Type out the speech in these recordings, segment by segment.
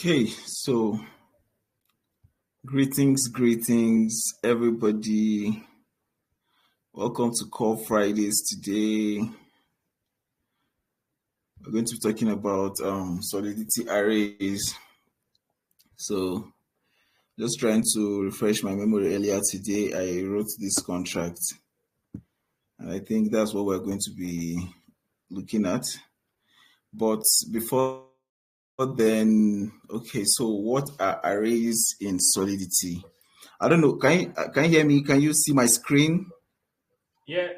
Okay, so greetings, everybody. Welcome to Call Fridays. Today, we're going to be talking about Solidity Arrays. So, just trying to refresh my memory earlier today, I wrote this contract. And I think that's what we're going to be looking at. But before then, okay, so what are arrays in Solidity? I don't know. Can you hear me? Can you see my screen? Yeah,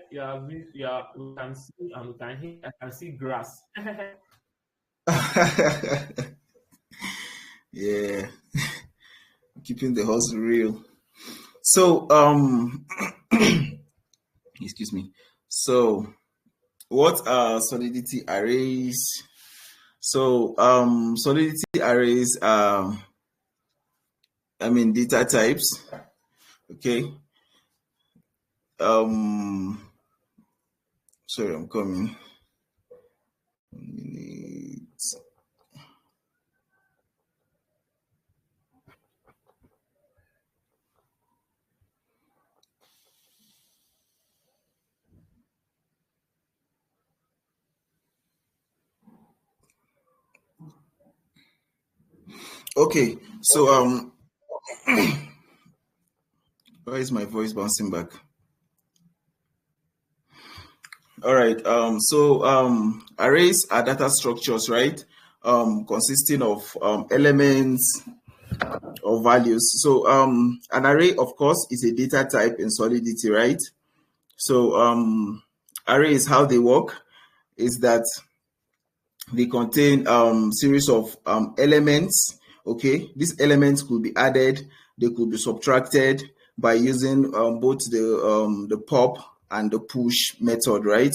we can see and we can hear. I can see grass. Yeah, keeping the hustle real. So, excuse me. So, what are solidity arrays? So, solidity arrays are, data types. Okay. Sorry, I'm coming. 1 minute. Okay, so why is my voice bouncing back? All right. Arrays are data structures, right? Consisting of elements or values. So an array, of course, is a data type in Solidity, right? So arrays, how they work is that they contain series of elements. Okay, these elements could be added, they could be subtracted by using both the pop and the push method, right?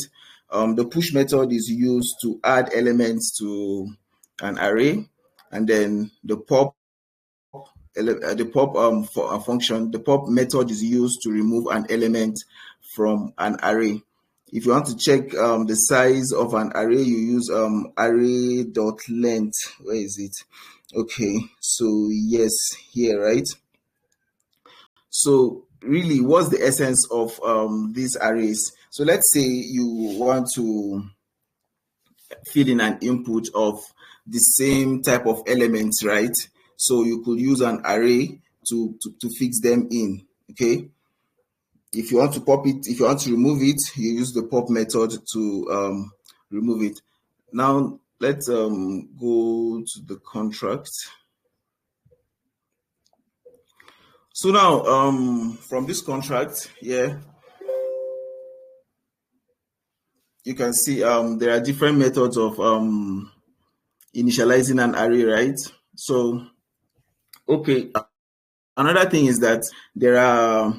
The push method is used to add elements to an array, and then the pop function, the pop method is used to remove an element from an array. If you want to check the size of an array, you use array.length. Where is it? Okay, so yes, here, right? So really, what's the essence of these arrays? So let's say you want to fill in an input of the same type of elements, right? So you could use an array to fix them in, okay? If you want to pop it, if you want to remove it, you use the pop method to remove it. Now, let's go to the contract. So now, from this contract here, you can see there are different methods of initializing an array, right? So, okay, another thing is that there are,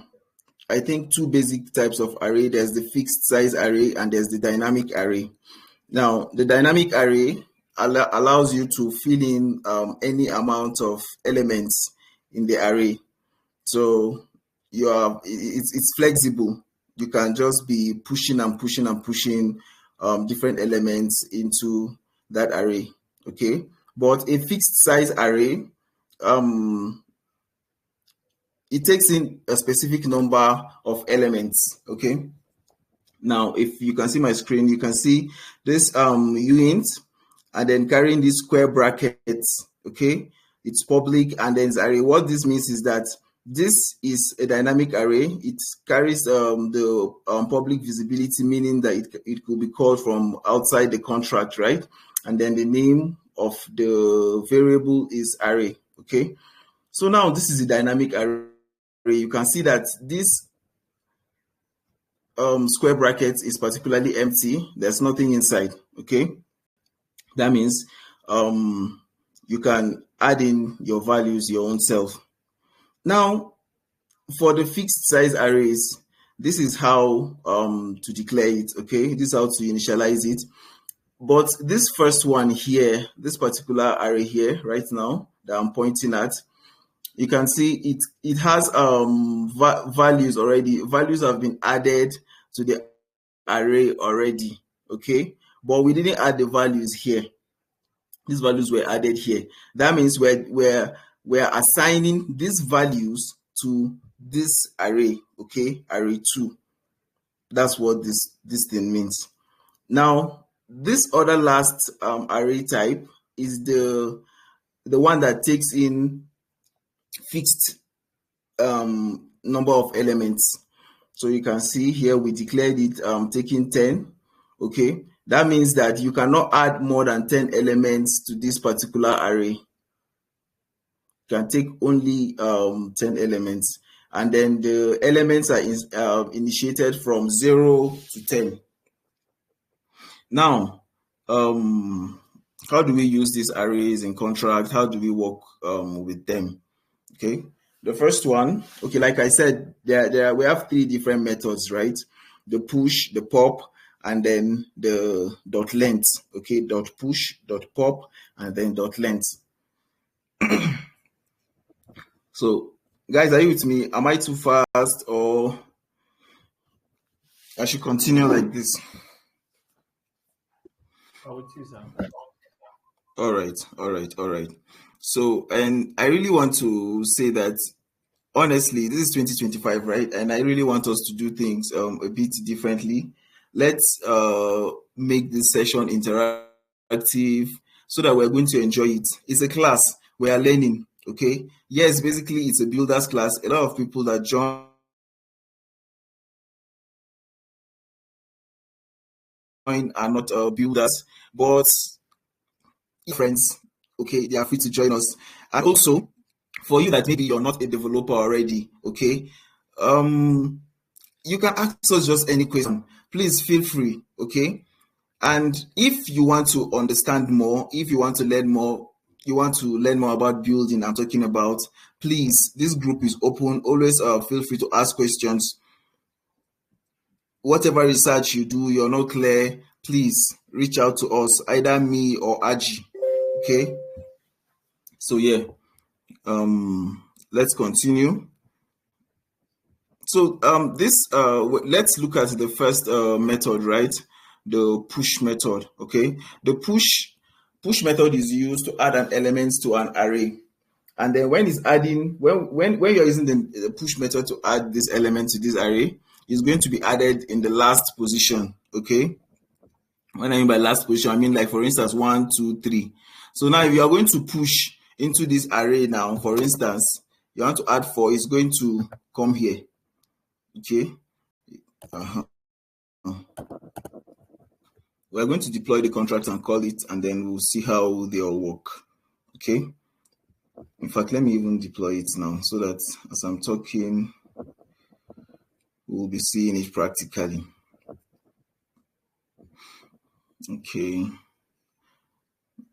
I think, two basic types of array. There's the fixed size array and there's the dynamic array. Now, the dynamic array allows you to fill in any amount of elements in the array. So it's flexible. You can just be pushing and pushing and pushing different elements into that array. Okay, but a fixed size array, it takes in a specific number of elements. Okay. Now, if you can see my screen, you can see this uint and then carrying these square brackets. Okay, it's public and then it's array. What this means is that this is a dynamic array. It carries the public visibility, meaning that it could be called from outside the contract, right? And then the name of the variable is array. Okay, so now this is a dynamic array. You can see that this square bracket is particularly empty. There's nothing inside. Okay, that means you can add in your values your own self. Now, for the fixed size arrays, this is how to declare it. Okay, this is how to initialize it. But this first one here, this particular array here right now that I'm pointing at, you can see it has values already. Values have been added to the array already. Okay, but we didn't add the values here. these values were added here. That means we're assigning these values to this array, okay, array 2. That's what this thing means. Now, this other last array type is the one that takes in fixed number of elements. So you can see here we declared it taking 10. Okay, that means that you cannot add more than 10 elements to this particular array. You can take only 10 elements, and then the elements are initiated from 0 to 10. Now, how do we use these arrays in contract? How do we work with them? Okay, the first one, okay, like I said, we have 3 different methods, right? The push, the pop, and then the dot length. Okay, dot push, dot pop, and then dot length. So, guys, are you with me? Am I too fast, or I should continue like this? All right. So, and I really want to say that, honestly, this is 2025, right? And I really want us to do things a bit differently. Let's make this session interactive so that we're going to enjoy it. It's a class. We are learning, okay? Yes, basically, it's a builders class. A lot of people that join are not builders, but friends, okay, they are free to join us. And also, for you that maybe you're not a developer already, okay, you can ask us just any question. Please feel free, okay? And if you want to understand more, if you want to learn more, about building I'm talking about, please, this group is open. Always feel free to ask questions. Whatever research you do, you're not clear, please reach out to us, either me or Aji, okay? So yeah, let's continue. So let's look at the first method, right? The push method, okay? The push method is used to add an element to an array. And then when it's adding, when you're using the push method to add this element to this array, it's going to be added in the last position, okay? When I mean by last position, I mean, like, for instance, 1, 2, 3. So now if you are going to push into this array now, for instance, you want to add 4, it's going to come here, okay? We're going to deploy the contract and call it, and then we'll see how they all work, okay? In fact, let me even deploy it now so that as I'm talking, we'll be seeing it practically. Okay.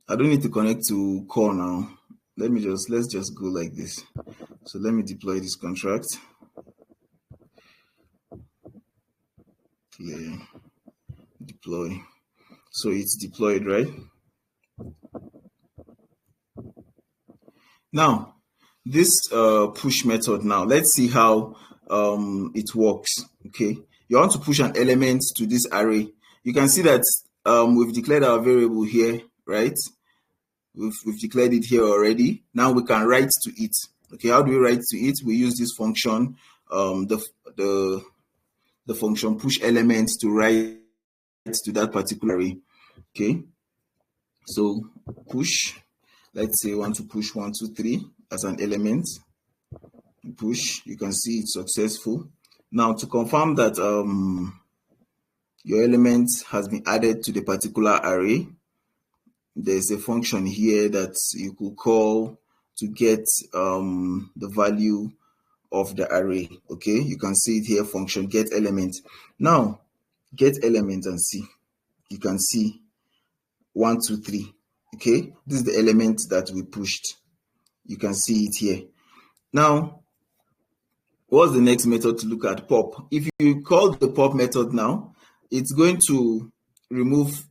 I don't need to connect to core now. Let's just go like this. So let me deploy this contract. Clear. Deploy. So it's deployed, right? Now, this push method now, let's see how it works, okay? You want to push an element to this array. You can see that we've declared our variable here, right? We've declared it here already. Now we can write to it. Okay, how do we write to it? We use this function, the function push element to write to that particular array. Okay, so push, let's say we want to push 1, 2, 3 as an element. Push, you can see it's successful. Now to confirm that your element has been added to the particular array, there's a function here that you could call to get the value of the array. Okay, you can see it here, function get element. Now get element and see, you can see 1, 2, 3. Okay, this is the element that we pushed. You can see it here. Now, what's the next method to look at? Pop. If you call the pop method now, it's going to remove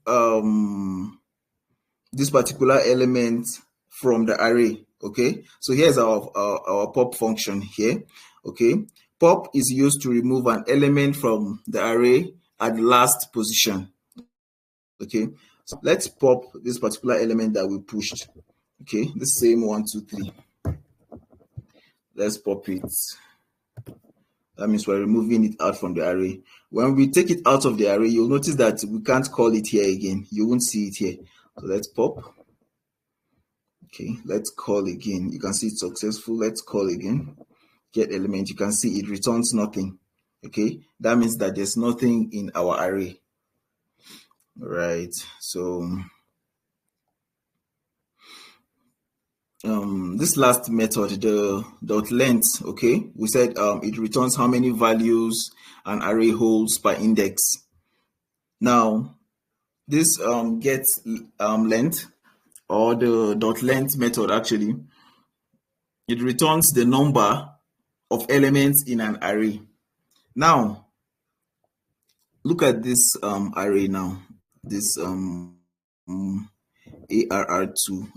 this particular element from the array. Okay, so here's our pop function here. Okay, pop is used to remove an element from the array at the last position. Okay, So let's pop this particular element that we pushed. Okay, the same 1, 2, 3. Let's pop it. That means we're removing it out from the array. When we take it out of the array, you'll notice that we can't call it here again. You won't see it here. So let's pop. Okay, let's call again. You can see it's successful. Let's call again. Get element. You can see it returns nothing. Okay, that means that there's nothing in our array. All right. So this last method, the dot length, okay, we said it returns how many values an array holds per index. Now this gets length, or the dot length method, actually it returns the number of elements in an array. Now look at this array now, this ARR2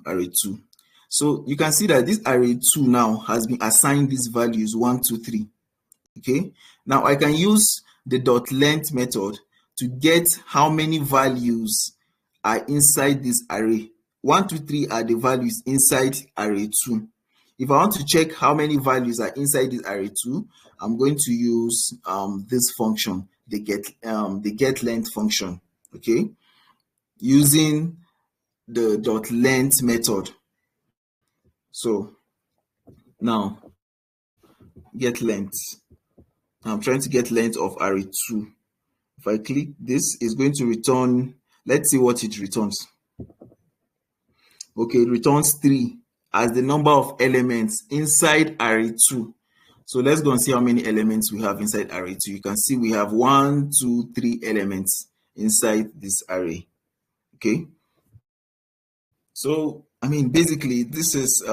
array 2. So you can see that this array 2 now has been assigned these values 1, 2, 3. Okay, now I can use the dot length method to get how many values are inside this array. 1, 2, 3 are the values inside array 2. If I want to check how many values are inside this array 2, I'm going to use this function, the get length function. Okay, using the dot length method. So now get length. I'm trying to get length of array 2. If I click this, it's going to return, let's see what it returns. Okay, it returns 3 as the number of elements inside array 2. So let's go and see how many elements we have inside array 2. You can see we have 1, 2, 3 elements inside this array. Okay, so I mean, basically this is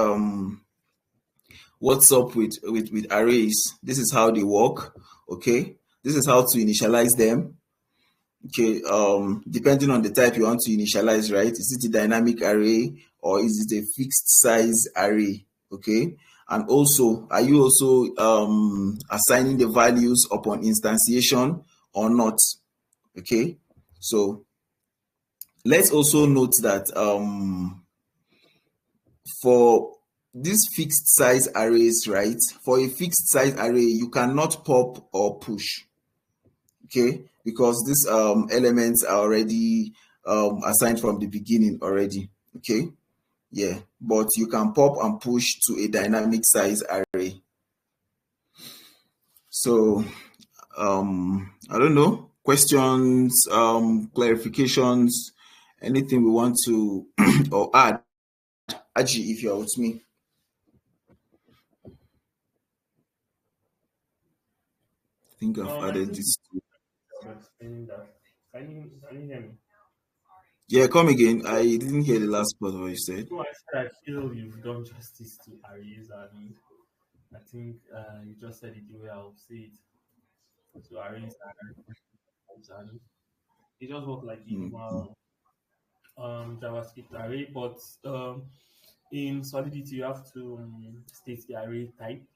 what's up with arrays. This is how they work. Okay, this is how to initialize them. Okay, depending on the type you want to initialize, right? Is it a dynamic array or is it a fixed size array? Okay, and also, are you also assigning the values upon instantiation or not? Okay, so let's also note that for these fixed size arrays, right? For a fixed size array, you cannot pop or push. Okay, because these elements are already assigned from the beginning already. Okay, yeah, but you can pop and push to a dynamic size array. So I don't know, questions, clarifications, anything we want to or add. Aji, if you're with me. I think I've I added think this. you're explaining that. Can you hear me? Yeah, come again. I didn't hear the last part of what you said. So I said I feel you've done justice to arrays, and I think you just said it the way I would say it. So arrays and they just work like a Mhm. normal JavaScript array, but in Solidity you have to state the array type,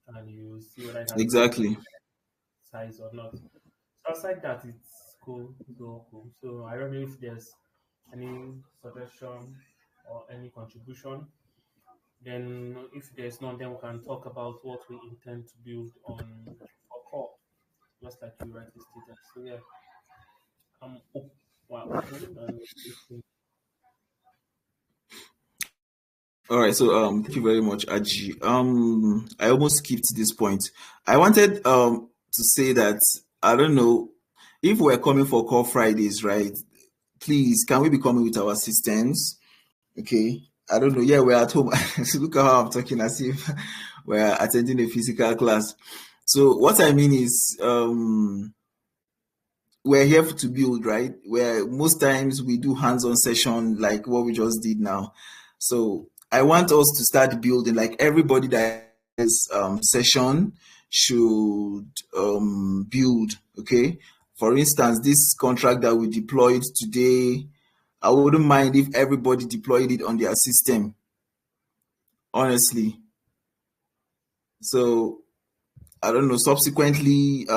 and you see whether it has a certain Exactly. size or not. So outside that, it's cool. It's all cool. So I don't know if there's any suggestion or any contribution. Then, if there's none, then we can talk about what we intend to build on for core, just like you rightly stated. So yeah, I'm open and listening. All right. So thank you very much, Aji. I almost skipped this point. I wanted to say that I don't know if we're coming for Core Fridays, right? Please, can we be coming with our systems? Okay. I don't know. Yeah, we're at home. So look at how I'm talking as if we're attending a physical class. So what I mean is we're here to build, right? Where most times we do hands-on session like what we just did now. So I want us to start building, like everybody that is session should build. Okay. For instance, this contract that we deployed today, I wouldn't mind if everybody deployed it on their system, honestly. So I don't know, subsequently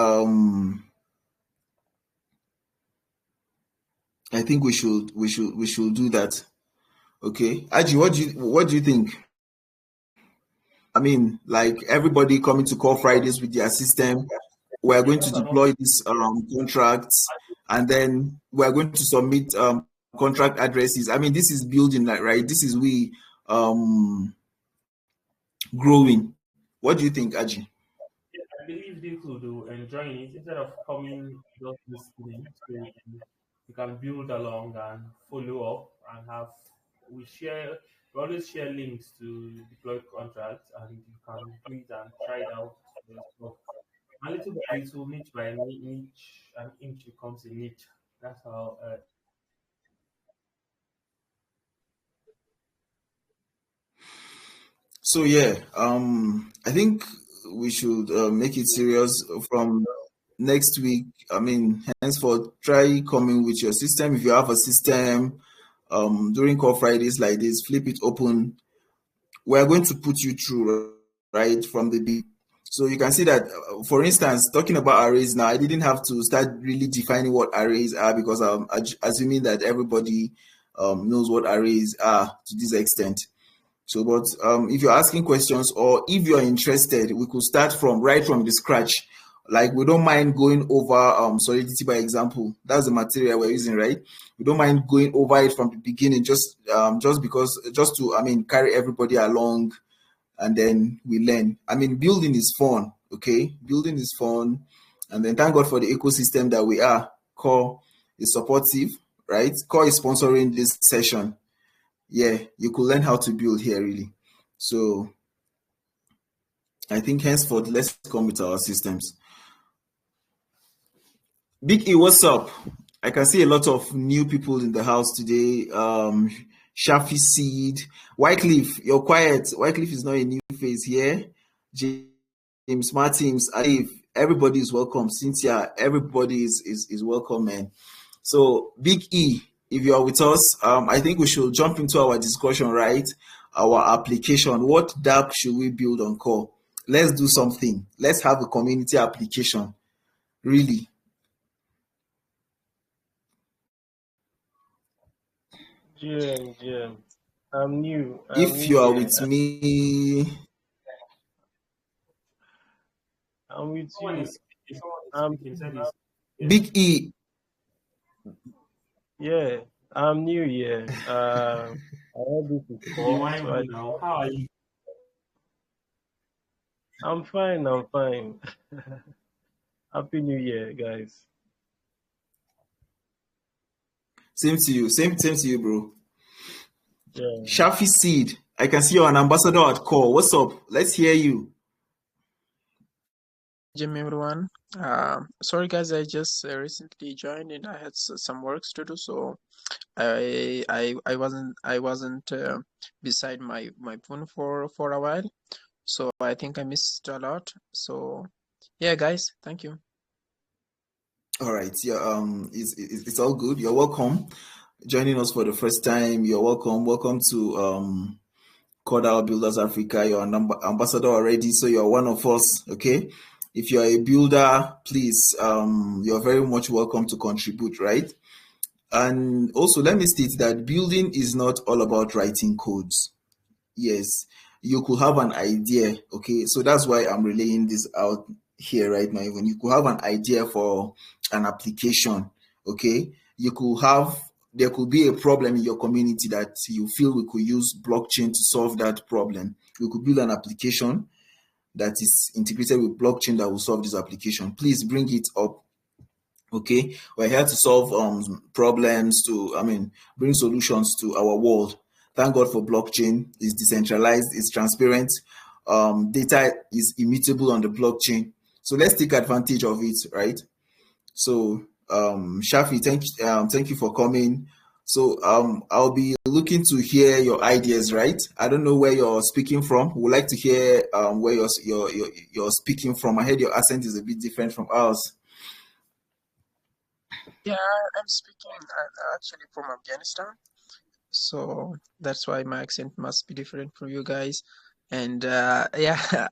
I think we should do that. Okay, Aji, what do you think? I mean, like everybody coming to call Fridays with their system, we are Yeah, going to that's an option. deploy these contracts, and then we are going to submit contract addresses. I mean, this is building, right? This is we um, growing. What do you think, Aji? Yeah, I believe they could do enjoying it instead of coming just listening. So you can build along and follow up and have we always share links to deploy contracts and you can do it and try it out for yourself. And little by little, niche by niche, and inch becomes a niche. That's how So yeah, I think we should make it serious from next week. I mean, henceforth, try coming with your system. If you have a system, during call Fridays like this, flip it open. We are going to put you through right from the beginning. So you can see that, for instance, talking about arrays now, I didn't have to start really defining what arrays are because I'm assuming that everybody knows what arrays are to this extent. So, but if you're asking questions or if you're interested, we could start from right from the scratch. Like we don't mind going over Solidity by example. That's the material we're using, right? We don't mind going over it from the beginning, just because, just to, I mean, carry everybody along, and then we learn. I mean, building is fun, okay? Building is fun, and then thank God for the ecosystem that we are. Core is supportive, right? Core is sponsoring this session. Yeah, you could learn how to build here really. So I think henceforth, let's come with our systems. Big E, what's up? I can see a lot of new people in the house today. Shafi Seed, Wycliffe, you're quiet. Wycliffe is not a new face here. James Martins, Alif, everybody is welcome. Cynthia, everybody is welcome, man. So, Big E, if you are with us, I think we should jump into our discussion, right? Our application. What DApp should we build on Core? Let's do something. Let's have a community application. Really. GM. I'm new. I'm If new you are here. with me, I'm with someone you. is if someone is I'm speaking, said is yeah. Big E, yeah. I'm new here. I heard this is The core, wine so boo now. How are you? I'm fine. I'm fine. Happy New Year, guys. same to you. Same to you, bro. Yeah. Shafi Seed, I can see you're an ambassador at Core. What's up? Let's hear you. Jimmy, everyone. Sorry, guys. I just recently joined and I had some works to do, so I wasn't beside my phone for a while. So I think I missed a lot. So yeah, guys, thank you. All right. Yeah. It's all good. You're welcome. Joining us for the first time. You're welcome. Welcome to CoreDAO Builders Africa. You're an ambassador already, so you're one of us. Okay. If you're a builder, please, you're very much welcome to contribute, right? And also, let me state that building is not all about writing codes. Yes, you could have an idea. Okay, so that's why I'm relaying this out here right now. Even you could have an idea for an application. Okay, there could be a problem in your community that you feel we could use blockchain to solve that problem. We could build an application that is integrated with blockchain that will solve this application. Please bring it up. Okay, we're here to solve problems, bring solutions to our world. Thank God for blockchain. It's decentralized, it's transparent, data is immutable on the blockchain. So let's take advantage of it, right? So Shafi, thank you for coming. So I'll be looking to hear your ideas, right? I don't know where you're speaking from. Would like to hear where you're speaking from. I heard your accent is a bit different from ours. Yeah, I'm speaking actually from Afghanistan. So that's why my accent must be different from you guys. And yeah,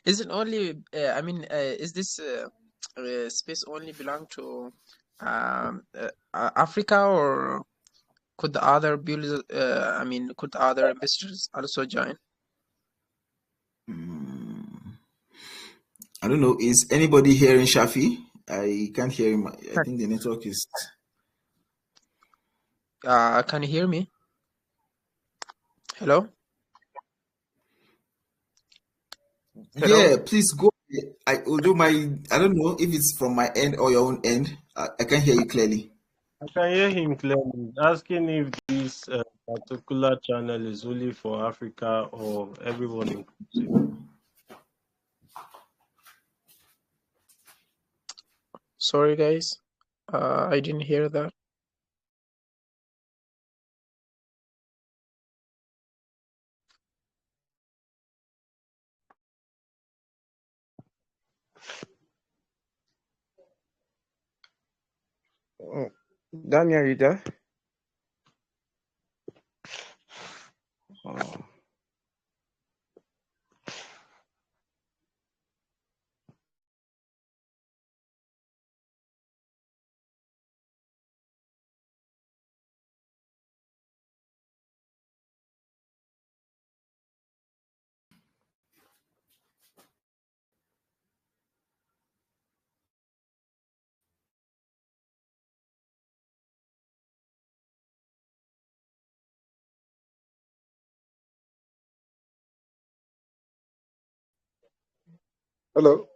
is it only? Is this space only belong to Africa, or could the other builders, could the other investors also join? I don't know. Is anybody hearing Shafi? I can't hear him. I think the network is. Can you hear me? Hello? Hello? Yeah, please go ahead. I will do my. I don't know if it's from my end or your own end. I can hear you clearly. I can hear him clearly asking if this particular channel is only for Africa or everyone inclusive. Sorry, guys. I didn't hear that. Daniel, you there? Oh. Hello.